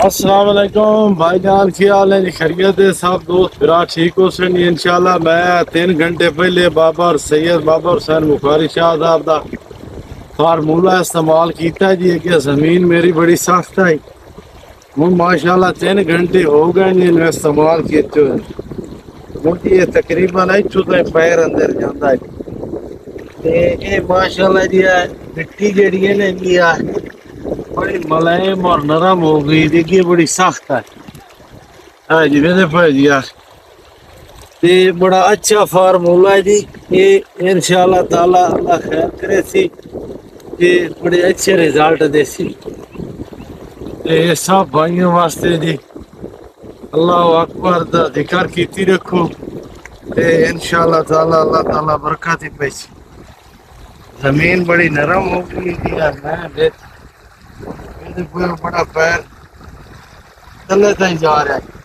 السلام علیکم بھائی جان، کی حال ہے جی؟ خیریت ہے؟ سب دوست برا ٹھیک ہو سن انشاءاللہ۔ میں 3 گھنٹے پہلے بابا اور سید بابا حسین بخاری شاہ صاحب دا فارمولہ استعمال کیتا ہے جی کہ زمین میری بڑی سخت ہے۔ وہ ماشاءاللہ 3 گھنٹے ہو گئے جی میں استعمال کیتے ہوئے، مجھے یہ تقریباً اتھوں تک پیر اندر جاتا ہے تے یہ ماشاءاللہ جی مٹی جیڑی ہے نا جی بڑی ملائم اور نرم ہو گئی، دیکھیے بڑی سخت ہے۔ ہاں جی میرے پاس جی یہ بڑا اچھا فارمولہ ہے جی، یہ انشاءاللہ تعالی اللہ خیر کرے سی، یہ بڑے اچھے رزلٹ دے سی۔ یہ سب بھائیوں واسطے جی اللہ اکبر دا ذکر کیتی رکھو، انشاءاللہ تعالی اللہ تعالی برکت ہی پیسی۔ زمین بڑی نرم ہو گئی تھی، میں میرے کوئی بڑا پیر تلے تک جا رہا ہے۔